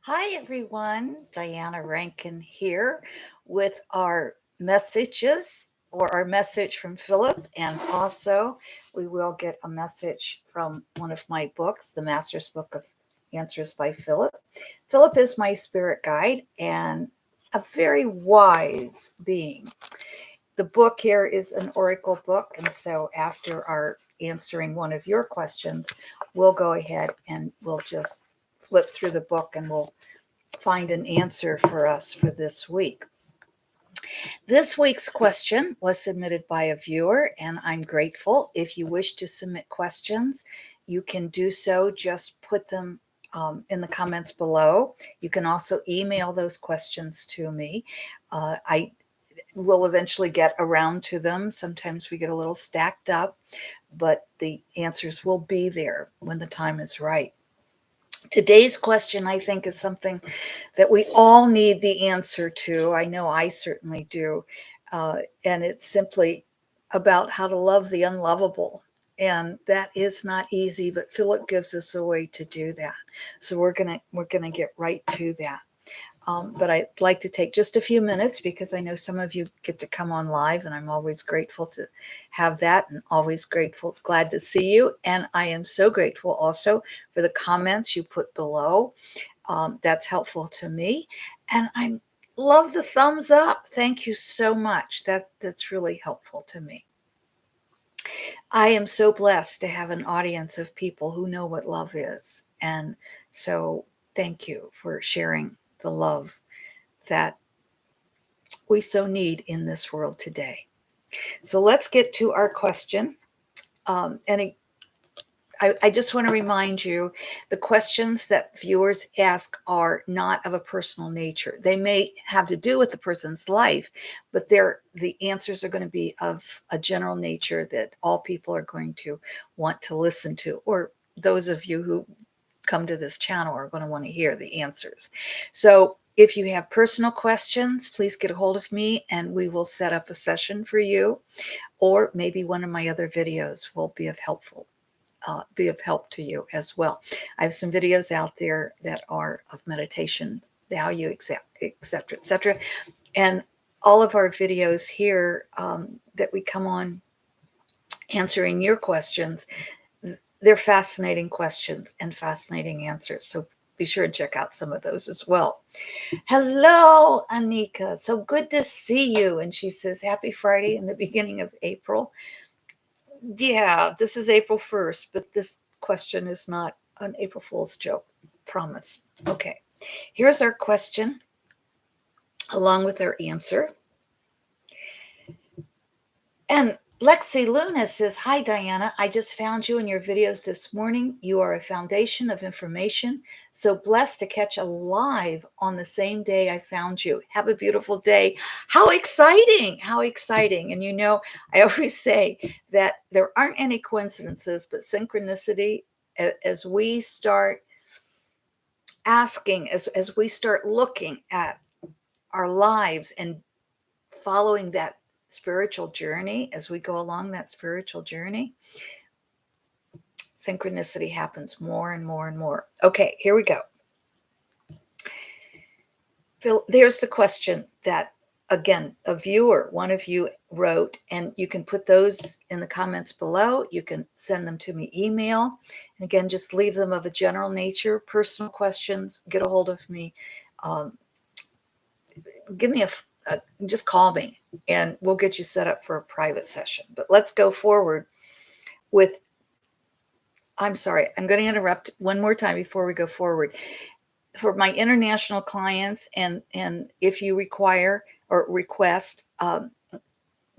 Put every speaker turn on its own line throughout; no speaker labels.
Hi, everyone. Diana Rankin here with our messages or our message from Philip. And also, we will get a message from one of my books, The Master's Book of Answers by Philip. Philip is my spirit guide and a very wise being. The book here is an oracle book. And so, after our answering one of your questions, we'll go ahead and we'll just flip through the book and we'll find an answer for us for this week. This week's question was submitted by a viewer, and I'm grateful. If you wish to submit questions, you can do so. Just put them in the comments below. You can also email those questions to me. I will eventually get around to them. Sometimes we get a little stacked up, but the answers will be there when the time is right. Today's question, I think, is something that we all need the answer to. I know I certainly do. And it's simply about how to love the unlovable. And that is not easy, but Philip gives us a way to do that. So we're gonna get right to that. But I'd like to take just a few minutes because I know some of you get to come on live, and I'm always grateful to have that and always grateful, glad to see you. And I am so grateful also for the comments you put below. That's helpful to me. And I love the thumbs up. Thank you so much. That's really helpful to me. I am so blessed to have an audience of people who know what love is. And so thank you for sharing the love that we so need in this world today. So let's get to our question. I just want to remind you the questions that viewers ask are not of a personal nature. They may have to do with the person's life, but the answers are going to be of a general nature that all people are going to want to listen to, or those of you who come to this channel are going to want to hear the answers. So if you have personal questions, please get a hold of me and we will set up a session for you, or maybe one of my other videos will be of help to you as well. I have some videos out there that are of meditation value, etc., etc. And all of our videos here that we come on answering your questions, they're fascinating questions and fascinating answers. So be sure to check out some of those as well. Hello, Anika. So good to see you. And she says, happy Friday in the beginning of April. Yeah, this is April 1st, but this question is not an April Fool's joke. Promise. Okay. Here's our question along with our answer. And Lexi Luna says, hi, Diana. I just found you in your videos this morning. You are a foundation of information. So blessed to catch a live on the same day I found you. Have a beautiful day. How exciting. How exciting. And you know, I always say that there aren't any coincidences, but synchronicity. As we start asking, as we start looking at our lives and following that spiritual journey, as we go along that spiritual journey, synchronicity happens more and more and more. Okay, here we go. Phil, there's the question that, again, a viewer, one of you wrote, and you can put those in the comments below. You can send them to me email. And again, just leave them of a general nature, personal questions, get a hold of me. Give me just call me and we'll get you set up for a private session. But let's go forward with, I'm sorry, I'm going to interrupt one more time before we go forward. For my international clients, and if you require or request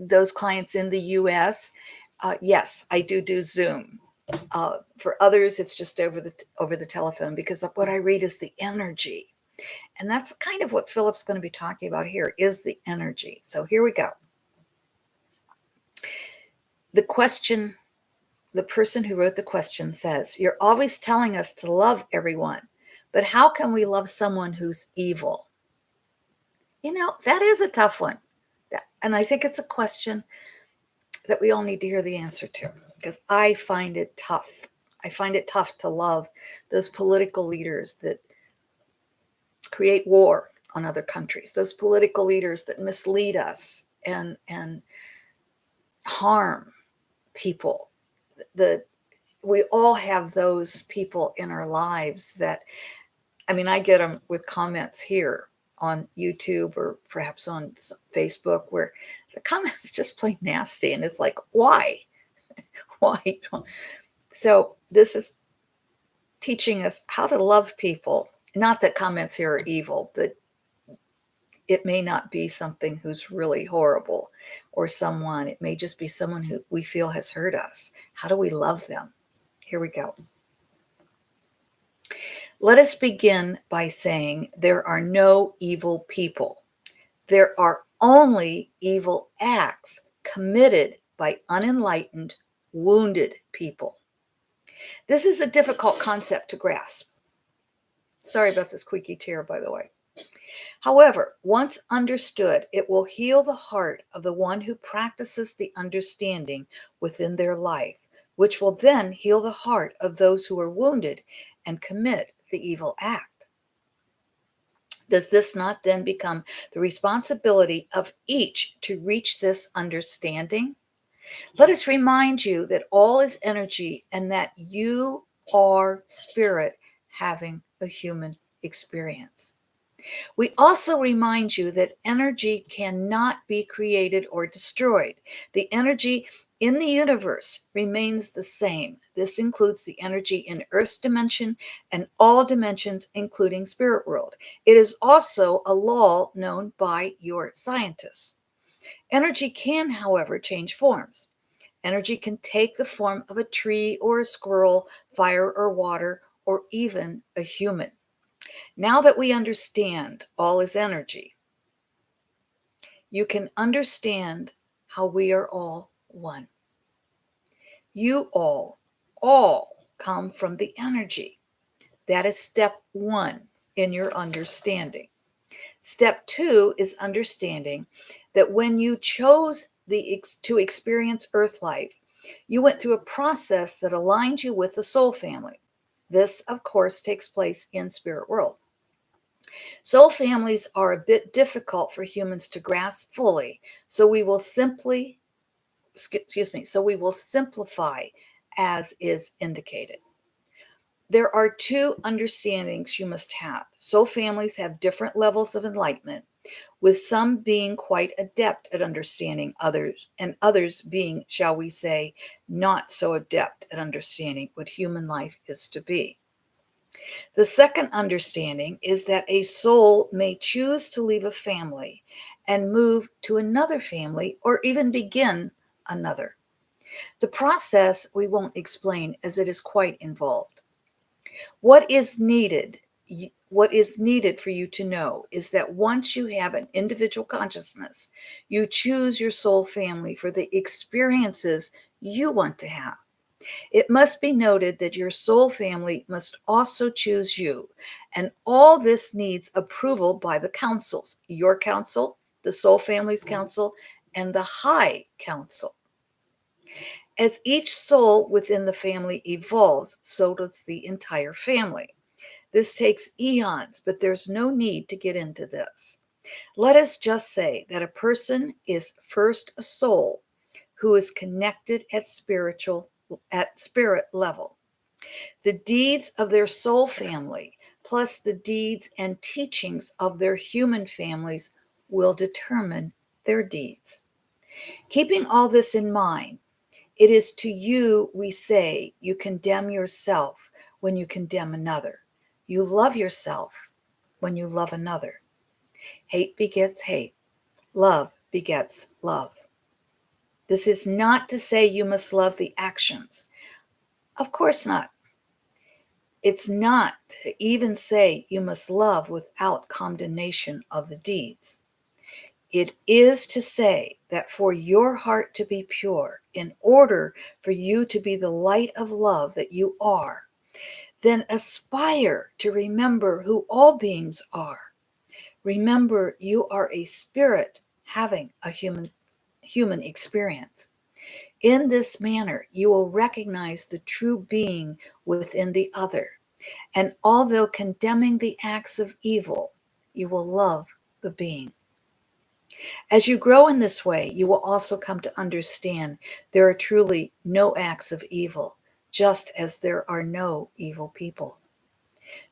those clients in the US, yes, I do Zoom. For others, it's just over the telephone, because what I read is the energy. And that's kind of what Philip's going to be talking about here, is the energy. So here we go. The question, the person who wrote the question says, you're always telling us to love everyone, but how can we love someone who's evil? You know, that is a tough one. And I think it's a question that we all need to hear the answer to, because I find it tough. I find it tough to love those political leaders that create war on other countries, those political leaders that mislead us and harm people. We all have those people in our lives that, I mean, I get them with comments here on YouTube or perhaps on Facebook where the comments just plain nasty, and it's like, why? Why? So this is teaching us how to love people. Not that comments here are evil, but it may not be something who's really horrible or someone. It may just be someone who we feel has hurt us. How do we love them? Here we go. Let us begin by saying there are no evil people. There are only evil acts committed by unenlightened, wounded people. This is a difficult concept to grasp. Sorry about this squeaky chair, by the way. However, once understood, it will heal the heart of the one who practices the understanding within their life, which will then heal the heart of those who are wounded and commit the evil act. Does this not then become the responsibility of each to reach this understanding? Let us remind you that all is energy and that you are spirit having a human experience. We also remind you that energy cannot be created or destroyed. The energy in the universe remains the same. This includes the energy in Earth's dimension and all dimensions, including spirit world. It is also a law known by your scientists. Energy can, however, change forms. Energy can take the form of a tree or a squirrel, fire or water, or even a human. Now that we understand all is energy, you can understand how we are all one. You all come from the energy. That is step one in your understanding. Step two is understanding that when you chose to experience earth life, you went through a process that aligned you with the soul family. This, of course, takes place in spirit world. Soul families are a bit difficult for humans to grasp fully, so we will simplify as is indicated. There are two understandings you must have. Soul families have different levels of enlightenment, with some being quite adept at understanding others, and others being, shall we say, not so adept at understanding what human life is to be. The second understanding is that a soul may choose to leave a family and move to another family or even begin another. The process we won't explain as it is quite involved. What is needed for you to know is that once you have an individual consciousness, you choose your soul family for the experiences you want to have. It must be noted that your soul family must also choose you, and all this needs approval by the councils, your council, the soul family's council, and the high council. As each soul within the family evolves, so does the entire family. This takes eons, but there's no need to get into this. Let us just say that a person is first a soul who is connected at spirit level. The deeds of their soul family, plus the deeds and teachings of their human families, will determine their deeds. Keeping all this in mind, it is to you we say you condemn yourself when you condemn another. You love yourself when you love another. Hate begets hate. Love begets love. This is not to say you must love the actions. Of course not. It's not to even say you must love without condemnation of the deeds. It is to say that for your heart to be pure, in order for you to be the light of love that you are, then aspire to remember who all beings are. Remember, you are a spirit having a human experience. In this manner, you will recognize the true being within the other. And although condemning the acts of evil, you will love the being. As you grow in this way, you will also come to understand there are truly no acts of evil, just as there are no evil people.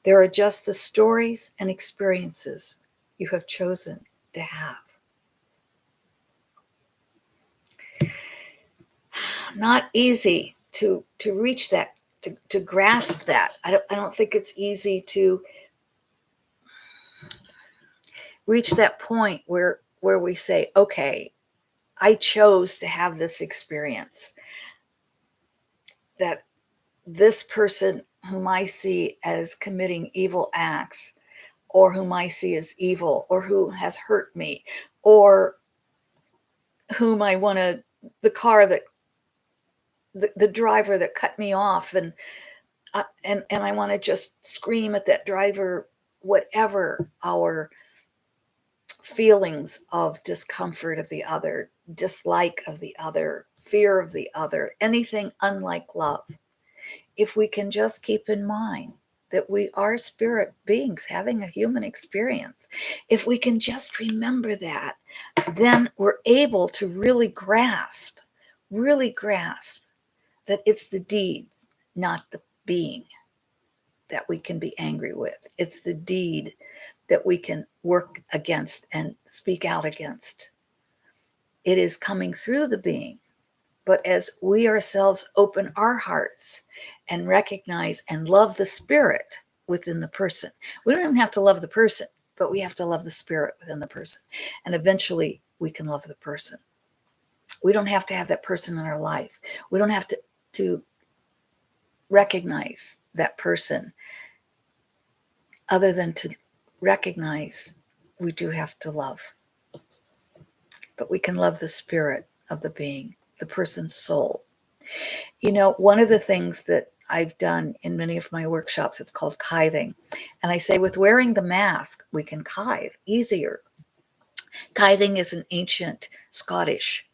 There are just the stories and experiences you have chosen to have. Not easy to reach that, to grasp that. I don't think it's easy to reach that point where we say, okay, I chose to have this experience, that this person whom I see as committing evil acts, or whom I see as evil, or who has hurt me, or whom I want to, the car that, the driver that cut me off, and I want to just scream at that driver, whatever our feelings of discomfort of the other, dislike of the other, fear of the other, anything unlike love. If we can just keep in mind that we are spirit beings having a human experience, if we can just remember that, then we're able to really grasp that it's the deeds, not the being, that we can be angry with. It's the deed that we can work against and speak out against. It is coming through the being. But as we ourselves open our hearts and recognize and love the spirit within the person, we don't even have to love the person, but we have to love the spirit within the person. And eventually we can love the person. We don't have to have that person in our life. We don't have to recognize that person, other than to recognize we do have to love. But we can love the spirit of the being, the person's soul. You know, one of the things that I've done in many of my workshops, it's called kithing. And I say with wearing the mask, we can kithe easier. Kithing is an ancient Scottish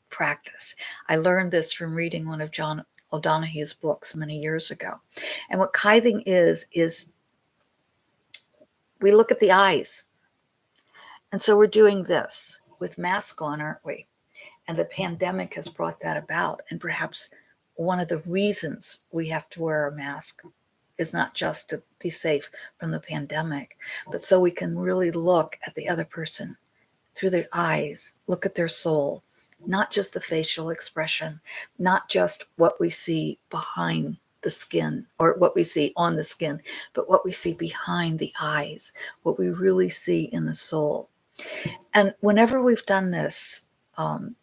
practice. I learned this from reading one of John O'Donoghue's books many years ago. And what kithing is we look at the eyes. And so we're doing this with mask on, aren't we? And the pandemic has brought that about. And perhaps one of the reasons we have to wear a mask is not just to be safe from the pandemic, but so we can really look at the other person through their eyes, look at their soul, not just the facial expression, not just what we see behind the skin or what we see on the skin, but what we see behind the eyes, what we really see in the soul. And whenever we've done this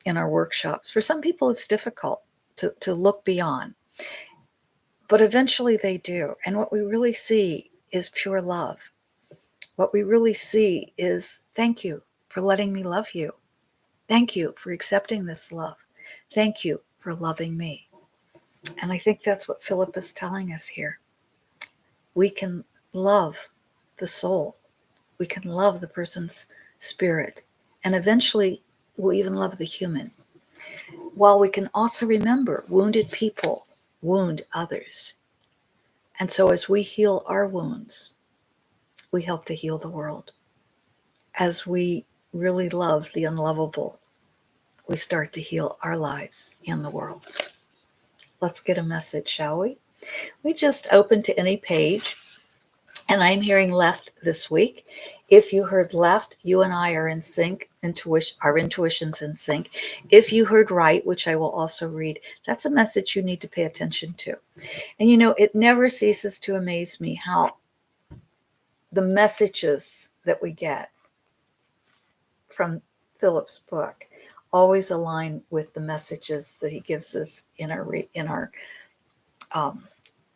in our workshops, for some people it's difficult to look beyond, but eventually they do. And what we really see is pure love. What we really see is, thank you for letting me love you. Thank you for accepting this love. Thank you for loving me. And I think that's what Phillip is telling us here. We can love the soul. We can love the person's spirit. And eventually we'll even love the human. While we can also remember, wounded people wound others. And so as we heal our wounds, we help to heal the world. As we really love the unlovable, we start to heal our lives in the world. Let's get a message, shall we? We just open to any page, and I'm hearing left this week. If you heard left, you and I are in sync. Our intuition's in sync. If you heard right, which I will also read, that's a message you need to pay attention to. And you know, it never ceases to amaze me how the messages that we get from Philip's book always align with the messages that he gives us in our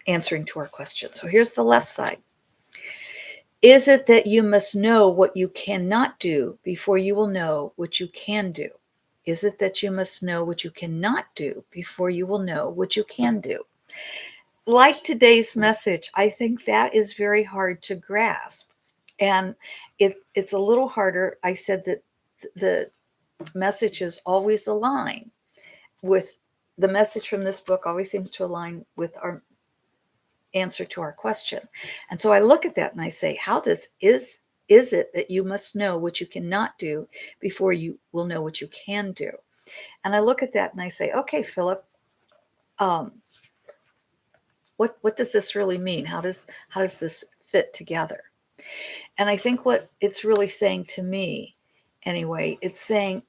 answering to our questions. So here's the left side. Is it that you must know what you cannot do before you will know what you can do? Is it that you must know what you cannot do before you will know what you can do? Like today's message, I think that is very hard to grasp. And it's a little harder. I said that the messages always align with the message from this book, always seems to align with our answer to our question. And so I look at that and I say, is is it that you must know what you cannot do before you will know what you can do? And I look at that and I say, okay, Phillip, um, what does this really mean? How does this fit together? And I think what it's really saying to me, anyway, it's saying,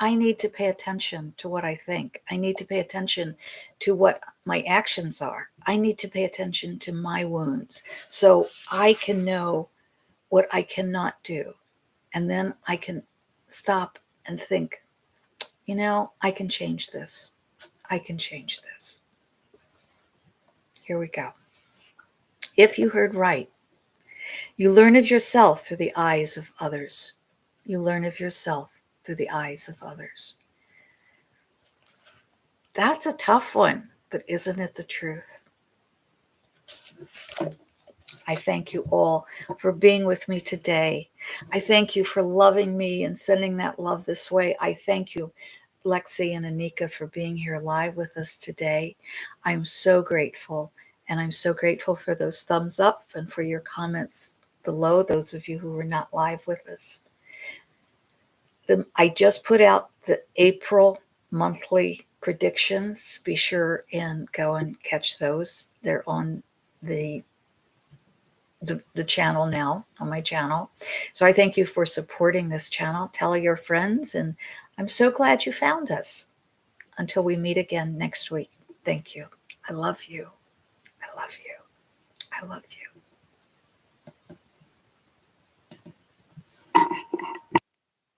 I need to pay attention to what I think. I need to pay attention to what my actions are. I need to pay attention to my wounds so I can know what I cannot do. And then I can stop and think, I can change this. I can change this. Here we go. If you heard right, you learn of yourself through the eyes of others. You learn of yourself through the eyes of others. That's a tough one, but isn't it the truth? I thank you all for being with me today. I thank you for loving me and sending that love this way. I thank you, Lexi and Anika, for being here live with us today. I'm so grateful, and I'm so grateful for those thumbs up and for your comments below, those of you who were not live with us. I just put out the April monthly predictions. Be sure and go and catch those. They're on the channel now, on my channel. So I thank you for supporting this channel. Tell your friends, and I'm so glad you found us. Until we meet again next week, thank you. I love you. I love you. I love you.